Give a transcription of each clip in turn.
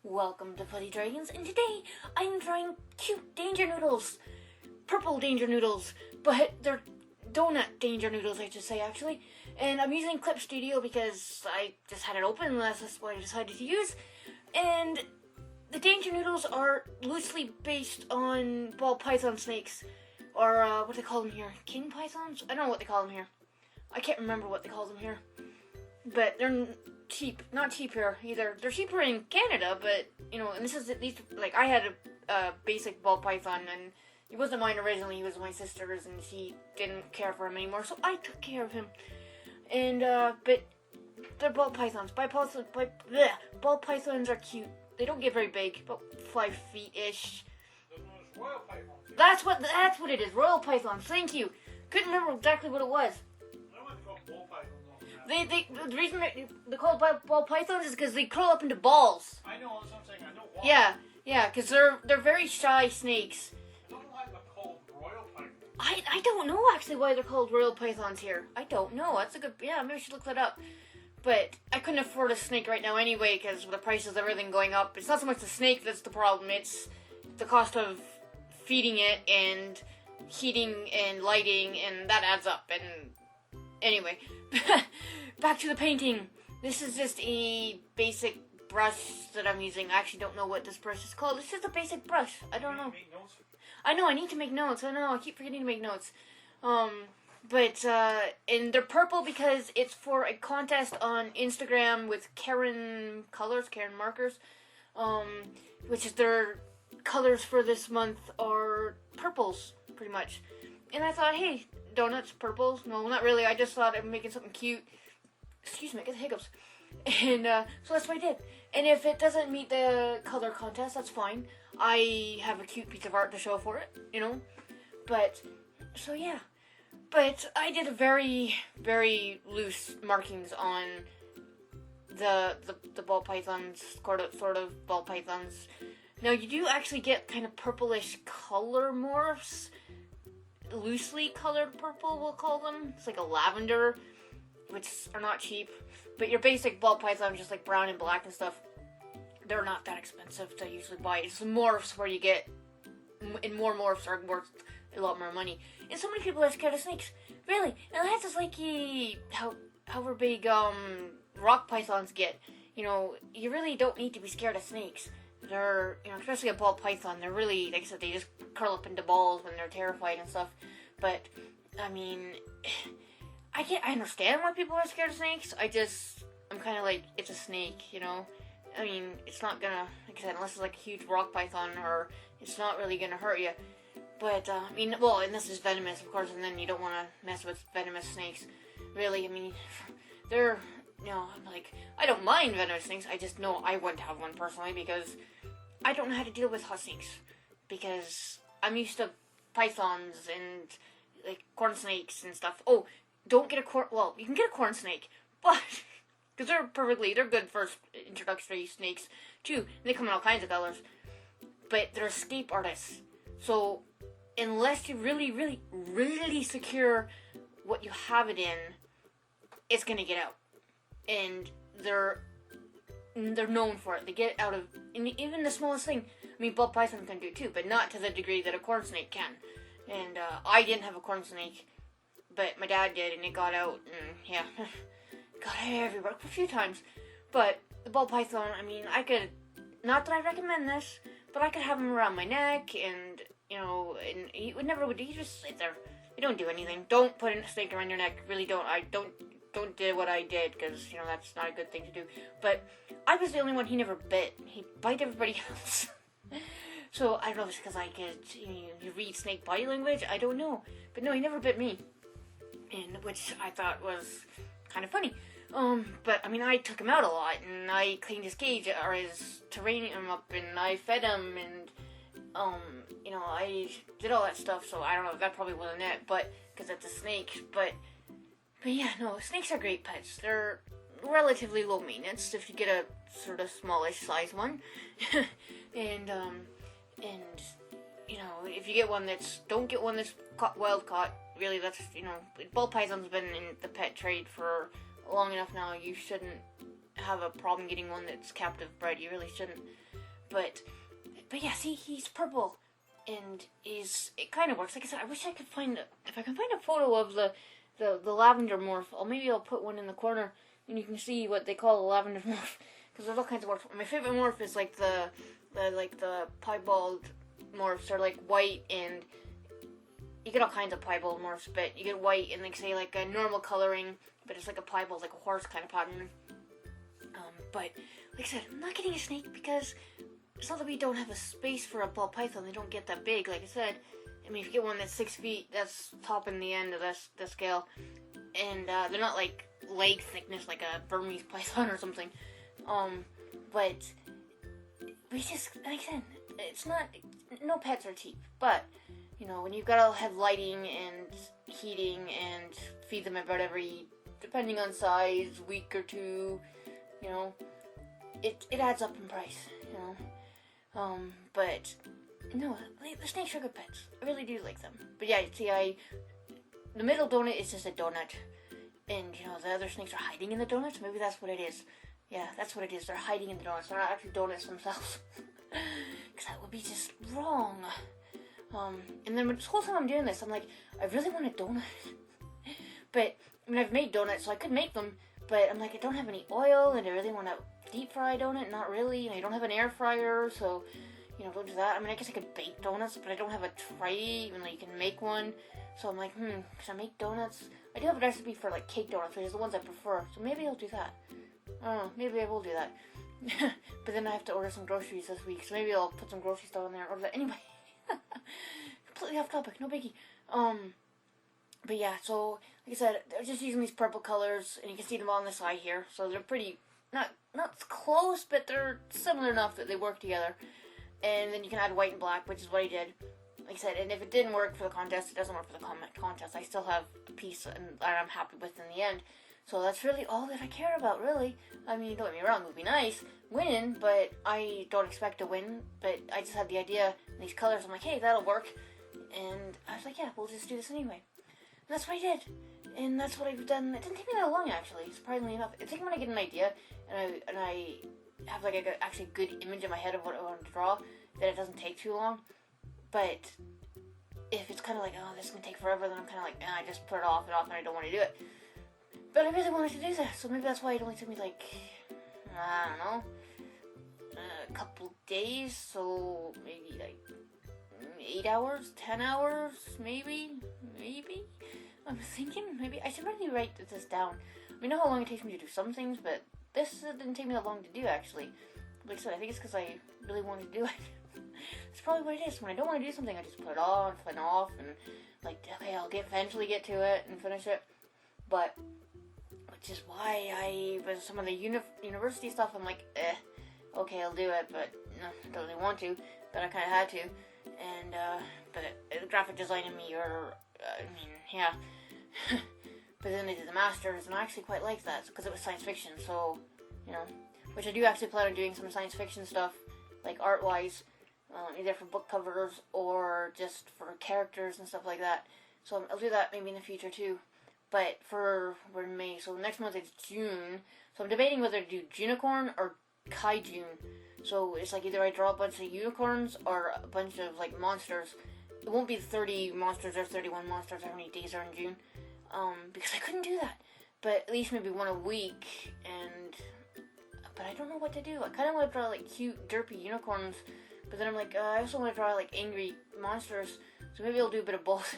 Welcome to Fuzzy Dragons, and today I'm trying cute danger noodles. Purple danger noodles, but they're donut danger noodles, I should say, actually. And I'm using Clip Studio because I just had it open, and that's what I decided to use. And the danger noodles are loosely based on ball python snakes, or what do they call them here? King pythons? I don't know what they call them here. I can't remember what they call them here. But they're cheap. Not cheap here either. They're cheaper in Canada, but, you know, and this is at least, like, I had a basic ball python, and he wasn't mine originally, he was my sister's, and she didn't care for him anymore, so I took care of him. And, but they're ball pythons. Ball pythons are cute. They don't get very big, about 5 feet-ish. Royal pythons. That's what it is, royal pythons, thank you. Couldn't remember exactly what it was. I want to call ball pythons. The reason they're called ball pythons is because they curl up into balls. I know, that's what I'm saying. I know why. Yeah, because they're very shy snakes. I don't know why they're called royal pythons. I don't know actually why they're called royal pythons here. I don't know. That's a good, maybe I should look that up. But I couldn't afford a snake right now anyway because with the prices of everything going up. It's not so much the snake that's the problem. It's the cost of feeding it and heating and lighting, and that adds up. And anyway, back to the painting. This is just a basic brush that I'm using. I actually don't know what this brush is called. It's just a basic brush. I don't know. Make notes. I know, I need to make notes. I know, I keep forgetting to make notes. And they're purple because it's for a contest on Instagram with Karen markers, which is their colors for this month are purples, pretty much. And I thought, hey, donuts, purples? No, not really. I just thought I'm making something cute. Excuse me, I get the hiccups. And so that's what I did. And if it doesn't meet the color contest, that's fine. I have a cute piece of art to show for it, you know? But, so yeah. But I did a very, very loose markings on the ball pythons, sort of ball pythons. Now, you do actually get kind of purplish color morphs. Loosely colored purple, we'll call them. It's like a lavender, which are not cheap. But your basic ball python, just like brown and black and stuff, they're not that expensive to usually buy. It's the morphs where you get, and more morphs are worth a lot more money. And so many people are scared of snakes. Really. And that's just like however big rock pythons get. You know, you really don't need to be scared of snakes. They're, you know, especially a ball python, they're really, like I said, they just curl up into balls when they're terrified and stuff. But, I mean, I understand why people are scared of snakes. I'm kind of like, it's a snake, you know? I mean, it's not gonna, like I said, unless it's like a huge rock python, or it's not really gonna hurt you. But, I mean, well, unless it's venomous, of course, and then you don't want to mess with venomous snakes. Really, I mean, they're, you know, I'm like, I don't mind venomous snakes, I just know I wouldn't have one personally, because I don't know how to deal with hot snakes. Because I'm used to pythons and, like, corn snakes and stuff. Oh, don't get you can get a corn snake, but, because they're good for introductory snakes, too. They come in all kinds of colors. But they're escape artists. So, unless you really, really, really secure what you have it in, it's gonna get out. And they're known for it. They get out of, even the smallest thing. I mean, ball python can do it too, but not to the degree that a corn snake can. And I didn't have a corn snake, but my dad did, and it got out, and yeah, got everywhere a few times. But the ball python, I mean, I could, not that I recommend this, but I could have him around my neck, and, you know, and he just sit there. You don't do anything. Don't put a snake around your neck. Really don't. Don't do what I did, because, you know, that's not a good thing to do. But I was the only one he never bit. He bite everybody else. So, I don't know if it's because I could, you read snake body language, I don't know. But no, he never bit me. And, which I thought was kind of funny. But, I mean, I took him out a lot, and I cleaned his cage, or his terrarium up, and I fed him, and, you know, I did all that stuff, so I don't know, that probably wasn't it, but, because it's a snake, but yeah, no, snakes are great pets. They're relatively low maintenance if you get a sort of smallish size one. and, you know, if you get one don't get one that's wild caught. Really, that's, you know, ball python's been in the pet trade for long enough now. You shouldn't have a problem getting one that's captive bred. You really shouldn't. But yeah, see, he's purple, and it kind of works. Like I said, I wish I could find if I can find a photo of the lavender morph. Maybe I'll put one in the corner, and you can see what they call the lavender morph. Because there's all kinds of morphs. My favorite morph is like the piebald morphs. They're like white, and you get all kinds of piebald morphs, but you get white and like say like a normal coloring, but it's like a piebald, like a horse kind of pattern. But like I said, I'm not getting a snake because it's not that we don't have a space for a ball python. They don't get that big. Like I said, I mean, if you get one that's 6 feet, that's top in the end of the scale, and they're not like leg thickness like a Burmese python or something. But we just, like I said, it's not, no pets are cheap, but you know, when you've got to have lighting and heating and feed them about every, depending on size, week or two, you know, it adds up in price, you know. But no, the snakes are good pets. I really do like them. But yeah, see, the middle donut is just a donut, and you know, the other snakes are hiding in the donuts. Maybe that's what it is. Yeah, that's what it is. They're hiding in the donuts. They're not actually donuts themselves. Because that would be just wrong. And then this whole time I'm doing this, I'm like, I really want a donut. But, I mean, I've made donuts, so I could make them. But I'm like, I don't have any oil, and I really want a deep fry donut. Not really. And I don't have an air fryer, so, you know, don't do that. I mean, I guess I could bake donuts, but I don't have a tray, even though you can make one. So I'm like, should I make donuts? I do have a recipe for, like, cake donuts, which is the ones I prefer. So maybe I'll do that. I don't know, maybe I will do that. But then I have to order some groceries this week, so maybe I'll put some grocery stuff in there and order that. Anyway, completely off topic, no biggie. But yeah, so, like I said, they're just using these purple colors, and you can see them on the side here. So they're pretty, not close, but they're similar enough that they work together. And then you can add white and black, which is what I did. Like I said, and if it didn't work for the contest, it doesn't work for the contest. I still have a piece that I'm happy with in the end. So that's really all that I care about, really. I mean, don't get me wrong, it would be nice winning, but I don't expect to win. But I just had the idea, and these colors, I'm like, hey, that'll work. And I was like, yeah, we'll just do this anyway. And that's what I did. And that's what I've done. It didn't take me that long, actually, surprisingly enough. I think when I get an idea, and I have like a actually good image in my head of what I want to draw, that it doesn't take too long. But if it's kind of like, oh, this is going to take forever, then I'm kind of like, I just put it off, and I don't want to do it. But I really wanted to do that, so maybe that's why it only took me like, I don't know, a couple days, so maybe like 8 hours, 10 hours, maybe, I'm thinking, maybe, I should really write this down. I know how long it takes me to do some things, but this didn't take me that long to do, actually. Like I said, I think it's because I really wanted to do it. That's probably what it is. When I don't want to do something, I just put it off, and like, okay, I'll eventually get to it and finish it, but which is why with some of the university stuff, I'm like, okay, I'll do it, but no, I don't really want to, but I kind of had to, and, but the graphic design in me, yeah, but then I did the masters, and I actually quite liked that, because it was science fiction, so, you know, which I do actually plan on doing some science fiction stuff, like art-wise, either for book covers, or just for characters and stuff like that, so I'll do that maybe in the future, too. But we're in May, so next month is June. So I'm debating whether to do Junicorn or Kaijun. So it's like either I draw a bunch of unicorns or a bunch of like monsters. It won't be 30 monsters or 31 monsters how many days are in June. Because I couldn't do that. But at least maybe one a week. But I don't know what to do. I kind of want to draw like cute, derpy unicorns. But then I'm like, I also want to draw like angry monsters. So maybe I'll do a bit of both.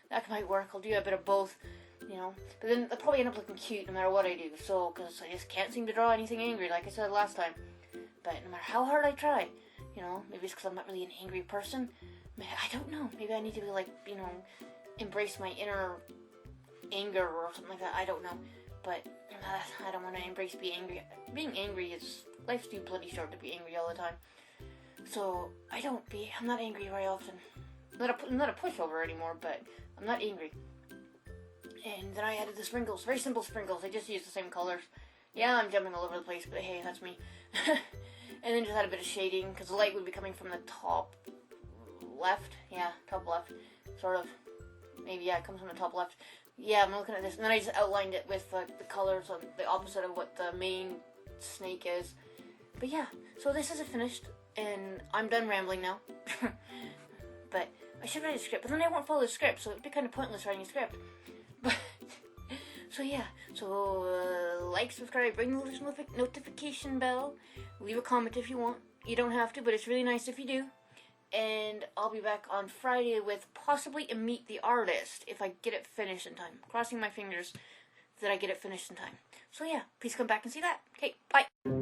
That might work. I'll do a bit of both, you know. But then they'll probably end up looking cute no matter what I do. So, because I just can't seem to draw anything angry, like I said last time. But no matter how hard I try, you know, maybe it's because I'm not really an angry person. I don't know. Maybe I need to be like, you know, embrace my inner anger or something like that. I don't know. But I don't want to being angry. Being angry is, life's too bloody short to be angry all the time. So, I'm not angry very often. I'm not a pushover anymore, but I'm not angry. And then I added the sprinkles, very simple sprinkles. I just used the same colors. Yeah, I'm jumping all over the place, but hey, that's me. And then just had a bit of shading, because the light would be coming from the top left. Yeah, top left. Sort of. Maybe, yeah, it comes from the top left. Yeah, I'm looking at this, and then I just outlined it with the colors on the opposite of what the main snake is. But yeah, so this is finished, and I'm done rambling now. But I should write a script, but then I won't follow the script, so it'd be kind of pointless writing a script. But so yeah, so like, subscribe, ring the notification bell, leave a comment if you want. You don't have to, but it's really nice if you do. And I'll be back on Friday with possibly a Meet the Artist if I get it finished in time. Crossing my fingers that I get it finished in time. So yeah, please come back and see that. Okay, bye.